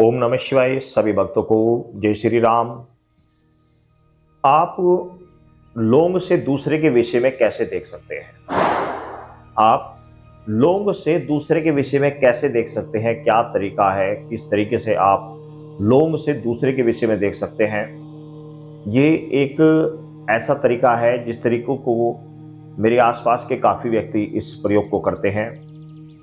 ओम नमः शिवाय। सभी भक्तों को जय श्री राम। आप लोग से दूसरे के विषय में कैसे देख सकते हैं? आप लोग से दूसरे के विषय में कैसे देख सकते हैं? क्या तरीका है? किस तरीके से आप लोग से दूसरे के विषय में देख सकते हैं? ये एक ऐसा तरीका है जिस तरीकों को मेरे आसपास के काफ़ी व्यक्ति इस प्रयोग को करते हैं।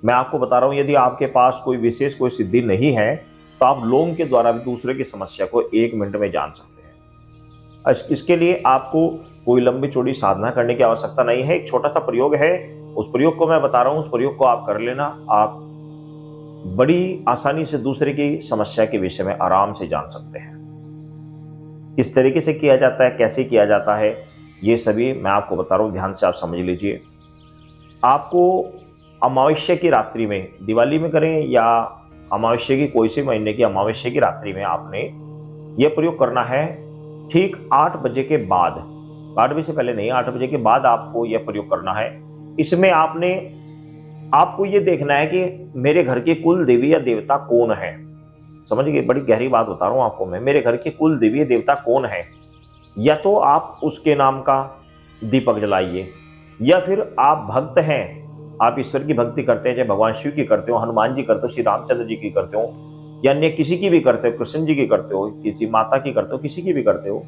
मैं आपको बता रहा हूँ, यदि आपके पास कोई विशेष कोई सिद्धि नहीं है तो आप लोगों के द्वारा भी दूसरे की समस्या को 1 मिनट में जान सकते हैं। इसके लिए आपको कोई लंबी चौड़ी साधना करने की आवश्यकता नहीं है। एक छोटा सा प्रयोग है, उस प्रयोग को मैं बता रहा हूँ, उस प्रयोग को आप कर लेना। आप बड़ी आसानी से दूसरे की समस्या के विषय में आराम से जान सकते हैं। किस तरीके से किया जाता है, कैसे किया जाता है, ये सभी मैं आपको बता रहा हूँ, ध्यान से आप समझ लीजिए। आपको अमावस्या की रात्रि में, दिवाली में करें या अमावस्या की कोई सी महीने की अमावस्या की रात्रि में, आपने यह प्रयोग करना है ठीक 8 बजे के बाद। 8 बजे से पहले नहीं, 8 बजे के बाद आपको यह प्रयोग करना है। इसमें आपको यह देखना है कि मेरे घर की कुल देवी या देवता कौन है। समझ गए? बड़ी गहरी बात बता रहा हूं आपको मैं। मेरे घर की कुल देवी या देवता कौन है, या तो आप उसके नाम का दीपक जलाइए, या फिर आप भक्त हैं, आप ईश्वर की भक्ति करते हैं, चाहे भगवान शिव की करते हो, हनुमान जी करते हो, श्री रामचंद्र जी की करते हो, या अन्य किसी की भी करते हो, कृष्ण जी की करते हो, किसी माता की करते हो, किसी की भी करते हो,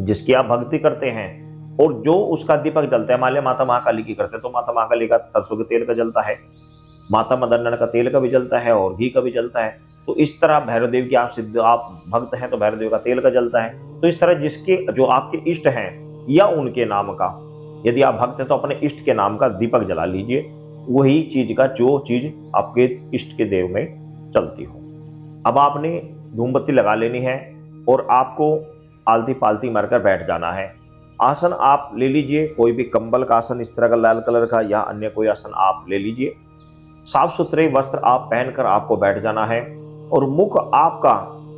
जिसकी आप भक्ति करते हैं, और जो उसका दीपक जलता है, मान लिया माता महाकाली की करते हैं तो माता महाकाली का सरसों के तेल का जलता है, माता मदन का तेल का भी जलता है और घी का भी जलता है। तो इस तरह भैरव देव की आप भक्त हैं तो भैरव देव का तेल का जलता है। तो इस तरह जिसके जो आपके इष्ट हैं या उनके नाम का, यदि आप भक्त हैं तो अपने इष्ट के नाम का दीपक जला लीजिए, वही चीज का जो चीज आपके इष्ट के देव में चलती हो। अब आपने धूमबत्ती लगा लेनी है और आपको आलती पालती मारकर बैठ जाना है। आसन आप ले लीजिए, कोई भी कंबल का आसन इस तरह का लाल कलर का, या अन्य कोई आसन आप ले लीजिए। साफ सुथरे वस्त्र आप पहनकर आपको बैठ जाना है, और मुख आपका,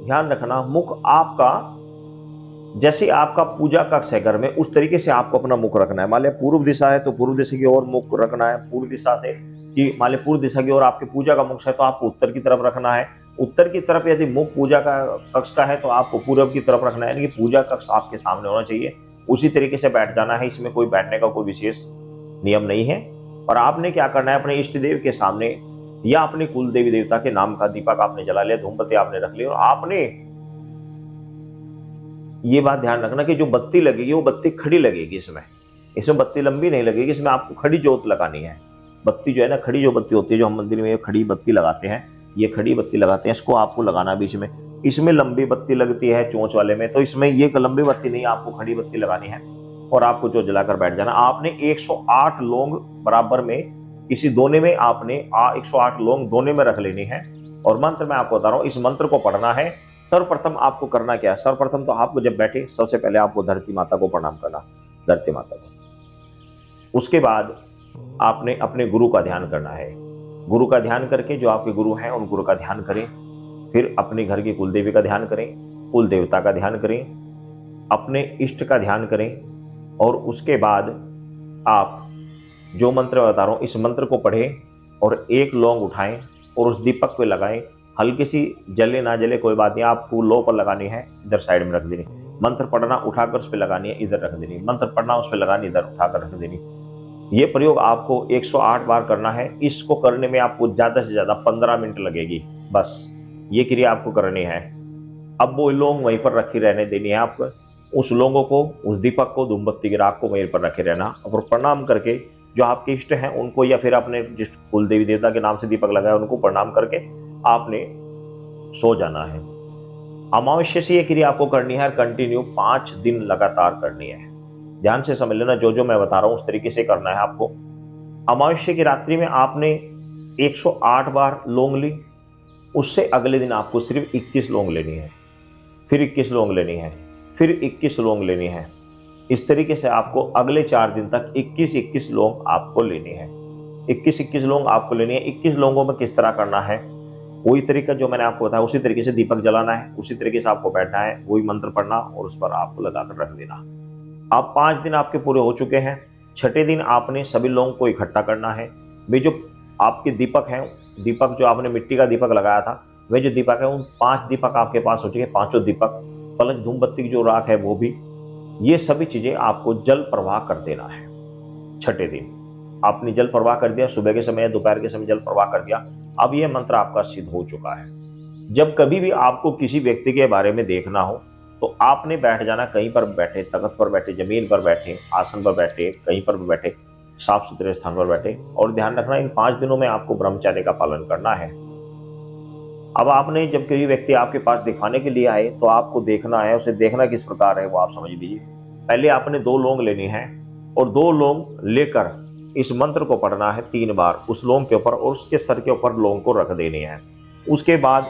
ध्यान रखना, मुख आपका जैसे आपका पूजा कक्ष है घर में, उस तरीके से आपको अपना मुख रखना है। मान लिया पूर्व दिशा है तो पूर्व दिशा की ओर मुख रखना है। पूर्व दिशा से कि मान लिया पूर्व दिशा की ओर आपके पूजा का मुख है तो आपको उत्तर की तरफ रखना है। उत्तर की तरफ यदि मुख पूजा का कक्ष का है तो आपको पूर्व की तरफ रखना है, यानी कि पूजा कक्ष आपके सामने होना चाहिए। उसी तरीके से बैठ जाना है। इसमें कोई बैठने का कोई विशेष नियम नहीं है। और आपने क्या करना है, अपने इष्ट देव के सामने या अपने कुल देवी देवता के नाम का दीपक आपने जला लिया, धूमबत्ती आपने रख ली, और आपने ये बात ध्यान रखना कि जो बत्ती लगेगी वो बत्ती खड़ी लगेगी। इसमें बत्ती लंबी नहीं लगेगी, इसमें आपको खड़ी जोत लगानी है। बत्ती जो है ना, खड़ी जो बत्ती होती है, जो हम मंदिर में खड़ी बत्ती लगाते हैं, ये खड़ी बत्ती लगाते हैं, इसको आपको लगाना बीच में। इसमें लंबी बत्ती लगती है चोंच वाले में, तो इसमें ये लंबी बत्ती नहीं, आपको खड़ी बत्ती लगानी है और आपको जो जलाकर बैठ जाना। आपने 108 लौंग बराबर में किसी दोने में आपने 108 लौंग दोने में रख लेनी है। और मंत्र मैं आपको बता रहा हूँ, इस मंत्र को पढ़ना है। सर्वप्रथम आपको करना क्या है, सर्वप्रथम तो आपको जब बैठे सबसे पहले आपको धरती माता को प्रणाम करना, धरती माता को। उसके बाद आपने अपने गुरु का ध्यान करना है। गुरु का ध्यान करके जो आपके गुरु हैं उन गुरु का ध्यान करें। फिर अपने घर की कुल देवी का ध्यान करें, कुल देवता का ध्यान करें, अपने इष्ट का ध्यान करें। और उसके बाद आप जो मंत्र बता रहा हूँ, इस मंत्र को पढ़ें और एक लौंग उठाएं और उस दीपक पे लगाएं। हल्की सी जले ना जले कोई बात नहीं, आपको लो पर लगानी है, इधर साइड में रख देनी। मंत्र पढ़ना उठाकर उस पर लगानी है, इधर रख देनी। मंत्र पढ़ना उस पर लगानी, इधर उठाकर रख देनी। ये प्रयोग आपको 108 बार करना है। इसको करने में आपको ज्यादा से ज्यादा 15 मिनट लगेगी, बस ये क्रिया आपको करनी है। अब वो लौंग वहीं पर रखी रहने देनी है आपको। उस लौंगों को, उस दीपक को, धूमबत्ती की राख को वहीं पर रखे रहना, और प्रणाम करके जो आपके इष्ट हैं उनको, या फिर आपने जिस कुल देवी देवता के नाम से दीपक लगाया उनको प्रणाम करके आपने सो जाना है। अमावस्या से ये क्रिया आपको करनी है, कंटिन्यू 5 दिन लगातार करनी है। ध्यान से समझ लेना, जो जो मैं बता रहा हूं उस तरीके से करना है आपको। अमावस्या की रात्रि में आपने 108 बार लौंग ली, उससे अगले दिन आपको सिर्फ 21 लौंग लेनी है, फिर 21 लौंग लेनी है, फिर 21 लौंग लेनी है। इस तरीके से आपको अगले 4 दिन तक 21-21 लौंग आपको लेनी है। 21-21 लौंग आपको लेनी है। 21 लौंगों में किस तरह करना है, वही तरीका जो मैंने आपको बताया, उसी तरीके से दीपक जलाना है, उसी तरीके से आपको बैठना है, वही मंत्र पढ़ना और उस पर आपको लगाकर रख देना। अब 5 दिन आपके पूरे हो चुके हैं। 6ठे दिन आपने सभी लोगों को इकट्ठा करना है। वे जो आपके दीपक हैं, दीपक जो आपने मिट्टी का दीपक लगाया था, वे जो दीपक है उन 5 दीपक आपके पास हो चुके, पांचों दीपक, प्लस धूमबत्ती की जो राख है वो भी, ये सभी चीजें आपको जल प्रवाह कर देना है। छठे दिन आपने जल प्रवाह कर दिया, सुबह के समय दोपहर के समय जल प्रवाह कर दिया, अब यह मंत्र आपका सिद्ध हो चुका है। जब कभी भी आपको किसी व्यक्ति के बारे में देखना हो तो आपने बैठ जाना, कहीं पर बैठे, तख्त पर बैठे, जमीन पर बैठे, आसन पर बैठे, कहीं पर भी बैठे, साफ सुथरे स्थान पर बैठे, और ध्यान रखना इन 5 दिनों में आपको ब्रह्मचर्य का पालन करना है। अब आपने जब कोई व्यक्ति आपके पास दिखाने के लिए आए तो आपको देखना है, उसे देखना किस प्रकार है वो आप समझ लीजिए। पहले आपने 2 लौंग लेनी है और 2 लौंग लेकर इस मंत्र को पढ़ना है 3 बार उस लौंग के ऊपर, और उसके सर के ऊपर लौंग को रख देनी है। उसके बाद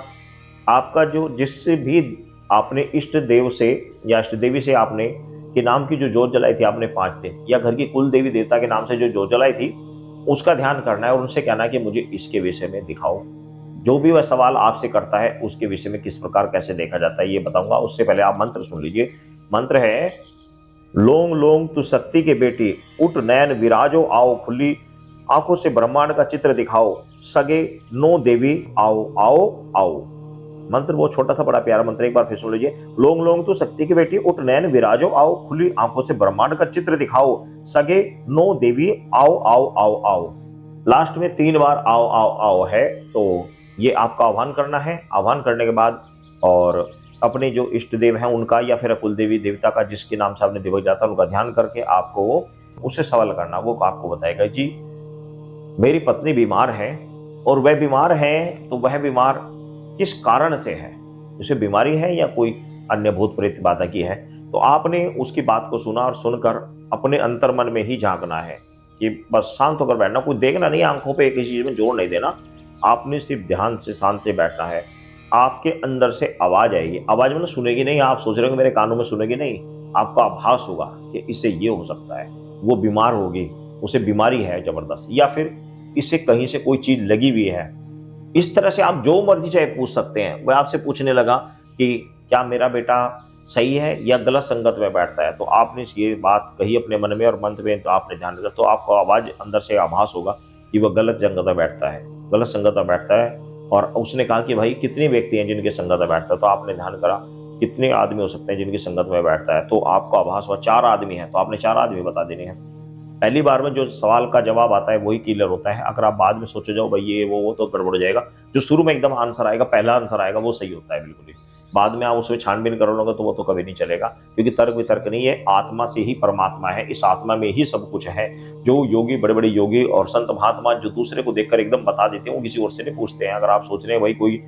आपका जो जिससे भी आपने इष्ट देव से या इष्ट देवी से आपने के नाम की जो जोत जलाई थी आपने 5 दिन, या घर की कुल देवी देवता के नाम से जो जोत जलाई थी उसका ध्यान करना है और उनसे कहना है कि मुझे इसके विषय में दिखाओ। जो भी वह सवाल आपसे करता है उसके विषय में किस प्रकार कैसे देखा जाता है ये बताऊंगा। उससे पहले आप मंत्र सुन लीजिए। मंत्र है, लोंग लोंग तू शक्ति के बेटी, उठ नयन विराजो आओ, खुली आंखों से ब्रह्मांड का चित्र दिखाओ, सगे 9 देवी आओ आओ आओ। मंत्र बहुत छोटा सा बड़ा प्यारा मंत्र, एक बार फिर सुन लीजिए। लोंग लोंग तू शक्ति की बेटी, उठ नयन विराजो आओ, खुली आंखों से ब्रह्मांड का चित्र दिखाओ, सगे 9 देवी आओ आओ आओ आओ। लास्ट में 3 बार आओ आओ आओ है, तो ये आपका आह्वान करना है। आह्वान करने के बाद और अपने जो इष्ट देव हैं उनका या फिर कुल देवी देवता का जिसके नाम से आपने दिवस जाता है उनका ध्यान करके आपको उससे सवाल करना, वो आपको बताएगा जी मेरी पत्नी बीमार है, और वह बीमार है तो वह बीमार किस कारण से है, उसे बीमारी है या कोई अन्य भूत प्रेत बाधा की है। तो आपने उसकी बात को सुना और सुनकर अपने अंतर मन में ही झांकना है कि बस शांत होकर बैठना, कोई देखना नहीं, आंखों पे किसी चीज में जोर नहीं देना, आपने सिर्फ ध्यान से शांत से बैठना है। आपके अंदर से आवाज आएगी, आवाज मतलब सुनेगी नहीं, आप सोच रहे हो मेरे कानों में सुनेगी नहीं, आपको आभास होगा कि इससे ये हो सकता है, वो बीमार होगी, उसे बीमारी है जबरदस्त, या फिर इसे कहीं से कोई चीज लगी हुई है। इस तरह से आप जो मर्जी चाहे पूछ सकते हैं। वह आपसे पूछने लगा कि क्या मेरा बेटा सही है या गलत संगत में बैठता है, तो आपने ये बात कही अपने मन में और मंत्र में, तो आपने ध्यान रखा, तो आपको आवाज अंदर से आभास होगा कि वह गलत संगत में बैठता है, गलत संगत में बैठता है। और उसने कहा कि भाई कितने व्यक्ति हैं जिनके संगत में बैठता है, तो आपने ध्यान करा कितने आदमी हो सकते हैं जिनकी संगत में बैठता है, तो आपको आभास हुआ 4 आदमी हैं, तो आपने 4 आदमी बता देने हैं। पहली बार में जो सवाल का जवाब आता है वही क्लियर होता है। अगर आप बाद में सोचो जाओ भाई ये वो तो गड़बड़ हो जाएगा। जो शुरू में एकदम आंसर आएगा, पहला आंसर आएगा, वो सही होता है बिल्कुल ही। बाद में आप उसमें छानबीन करोगे तो वो तो कभी नहीं चलेगा, क्योंकि तर्क वितर्क नहीं है, आत्मा से ही परमात्मा है, इस आत्मा में ही सब कुछ है। जो योगी, बड़े बड़े योगी और संत महात्मा जो दूसरे को देखकर एकदम बता देते हैं, वो किसी और से नहीं पूछते हैं। अगर आप सोच रहे हैं भाई कोई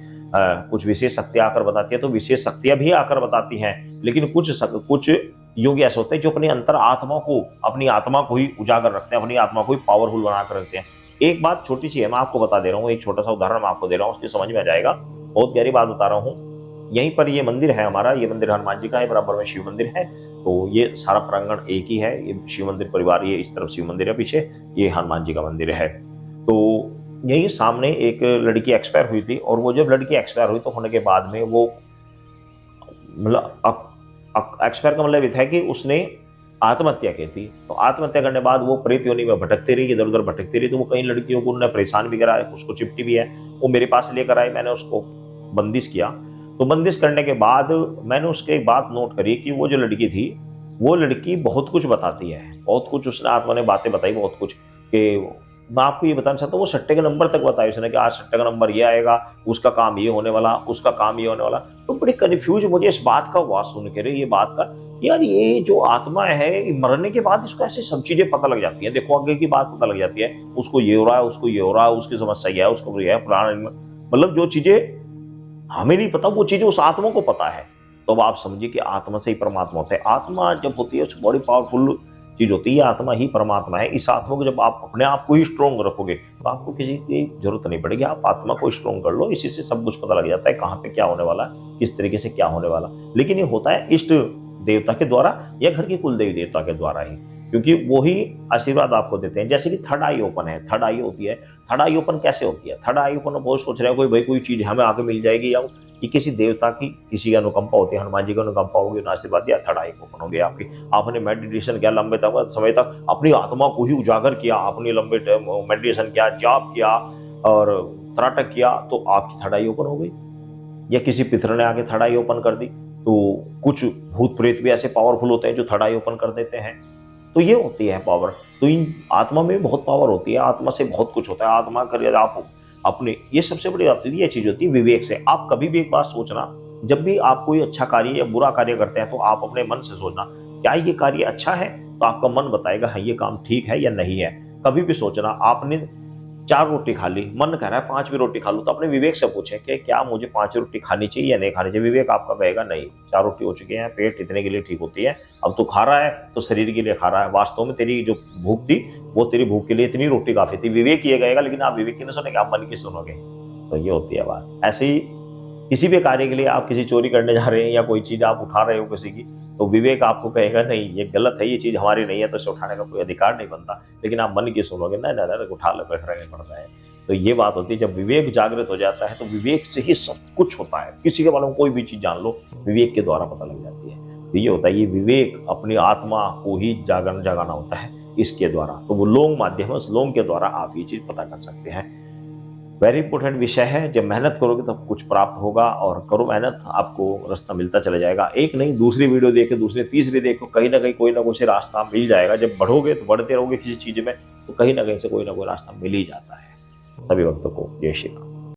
कुछ विशेष शक्तियां आकर बताती है, तो विशेष शक्तियां भी आकर बताती हैं, लेकिन कुछ योगी ऐसे होते हैं जो अपनी अंतर आत्मा को, अपनी आत्मा को ही उजागर रखते हैं, अपनी आत्मा को ही पावरफुल बनाकर रखते हैं। एक बात छोटी सी है, मैं आपको बता दे रहा हूँ, एक छोटा सा उदाहरण मैं आपको दे रहा हूँ, उसकी समझ में आ जाएगा। बहुत गहरी बात बता रहा हूँ। यहीं पर ये मंदिर है हमारा, ये मंदिर हनुमान जी का है, बराबर में शिव मंदिर है, तो ये सारा प्रांगण एक ही है। ये शिव मंदिर परिवार, ये इस तरफ शिव मंदिर है, पीछे ये हनुमान जी का मंदिर है। तो यही सामने एक लड़की एक्सपायर हुई थी, और वो जब लड़की एक्सपायर हुई तो होने के बाद में वो मतलब एक्सपायर का मतलब ये था कि उसने आत्महत्या की थी। तो आत्महत्या करने बाद वो प्रेत योनि में भटकती रही, इधर उधर भटकती रही। तो वो कई लड़कियों को उन्होंने परेशान भी करा, उसको चिपटी भी है, वो मेरे पास लेकर आए, मैंने उसको बंदिश किया। तो बंदिश करने के बाद मैंने उसके एक बात नोट करी कि वो जो लड़की थी, वो लड़की बहुत कुछ बताती है, बहुत कुछ उसने आत्मा ने बातें बताई, बहुत कुछ कि मैं आपको ये बताना चाहता हूँ, वो सट्टे के नंबर तक बताया उसने कि आज सट्टे का नंबर ये आएगा, उसका काम ये होने वाला, उसका काम ये होने वाला। तो बड़ी कन्फ्यूज मुझे इस बात का हुआ सुन के, ये बात का, यार ये जो आत्मा है मरने के बाद इसको ऐसे सब चीजें पता लग जाती है, देखो आगे की बात पता लग जाती है, उसको ये हो रहा है, उसको ये हो रहा है, उसकी समस्या ये है, उसको ये है, पुराना, मतलब जो चीजें हमें नहीं पता वो चीजें उस आत्मा को पता है। तो अब आप समझिए कि आत्मा से ही परमात्मा होता है। आत्मा जब होती है बड़ी पावरफुल चीज होती है, आत्मा ही परमात्मा है। इस आत्मा को जब आप अपने आप को ही स्ट्रोंग रखोगे तो आपको किसी की जरूरत नहीं पड़ेगी, आप आत्मा को स्ट्रोंग कर लो, इसी से सब कुछ पता लग जाता है कहाँ पे क्या होने वाला, किस तरीके से क्या होने वाला। लेकिन ये होता है इष्ट देवता के द्वारा या घर की कुल देवी देवता के द्वारा ही, क्योंकि वो ही आशीर्वाद आपको देते हैं। जैसे कि थर्ड आई ओपन है, थर्ड आई होती है, थर्ड आई ओपन कैसे होती है? थर्ड आई ओपन बहुत सोच रहे हो भाई कोई चीज हमें आगे मिल जाएगी, या कि किसी देवता की किसी की अनुकंपा होती है, हनुमान जी की अनुकंपा होगी, उन्हें आशीर्वाद दिया, थर्ड आई ओपन हो गया आपकी। आपने मेडिटेशन किया लंबे समय तक, अपनी आत्मा को ही उजागर किया, आपने लंबे मेडिटेशन किया, जाप किया और त्राटक किया, तो आपकी थर्ड आई ओपन हो गई। या किसी पितर ने आके थर्ड आई ओपन कर दी। तो कुछ भूत प्रेत भी ऐसे पावरफुल होते हैं जो थर्ड आई ओपन कर देते हैं। तो ये होती है पावर। तो इन आत्मा में बहुत पावर होती है, आत्मा से बहुत कुछ होता है। आत्मा कर आप अपने, ये सबसे बड़ी बात ये चीज होती है विवेक से। आप कभी भी एक बात सोचना, जब भी आप कोई अच्छा कार्य या बुरा कार्य करते हैं तो आप अपने मन से सोचना क्या ये कार्य अच्छा है, तो आपका मन बताएगा हाँ ये काम ठीक है या नहीं है। कभी भी सोचना, आपने 4 रोटी खा ली, मन कह रहा है 5वीं रोटी खा लूं, तो अपने विवेक से पूछे कि क्या मुझे 5 रोटी खानी चाहिए या नहीं खानी चाहिए। विवेक आपका कहेगा नहीं, 4 रोटी हो चुकी है, पेट इतने के लिए ठीक होती है, अब तू खा रहा है तो शरीर के लिए खा रहा है, वास्तव में तेरी जो भूख थी वो तेरी भूख के लिए इतनी रोटी काफी थी। विवेक ये कहेगा, लेकिन आप विवेक की नहीं सुनेंगे, आप मन की सुनोगे। तो ये होती है बात। ऐसे ही किसी भी कार्य के लिए, आप किसी चोरी करने जा रहे हैं या कोई चीज आप उठा रहे हो किसी की, तो विवेक आपको कहेगा नहीं ये गलत है, ये चीज हमारी नहीं है, तो इसे उठाने का कोई अधिकार नहीं बनता। लेकिन आप मन की सुनोगे, नहीं नहीं नहीं उठा लो, पड़ता है। तो ये बात होती है, जब विवेक जागृत हो जाता है तो विवेक से ही सब कुछ होता है। किसी के बारे में कोई भी चीज जान लो, विवेक के द्वारा पता लग जाती है। तो ये होता है, ये विवेक अपनी आत्मा को ही जगाना होता है इसके द्वारा। तो वो लोंग माध्यम है, उस लोंग के द्वारा आप ये चीज पता कर सकते हैं। वेरी इंपॉर्टेंट विषय है। जब मेहनत करोगे तब कुछ प्राप्त होगा, और करो मेहनत, आपको रास्ता मिलता चला जाएगा। एक नहीं, दूसरी वीडियो देखो, दूसरी तीसरी देखो, कहीं ना कहीं कोई ना कोई रास्ता मिल जाएगा। जब बढ़ोगे तो बढ़ते रहोगे किसी चीज में, तो कहीं ना कहीं से कोई ना कोई रास्ता मिल ही जाता है। सभी भक्तों को जय श्री राम।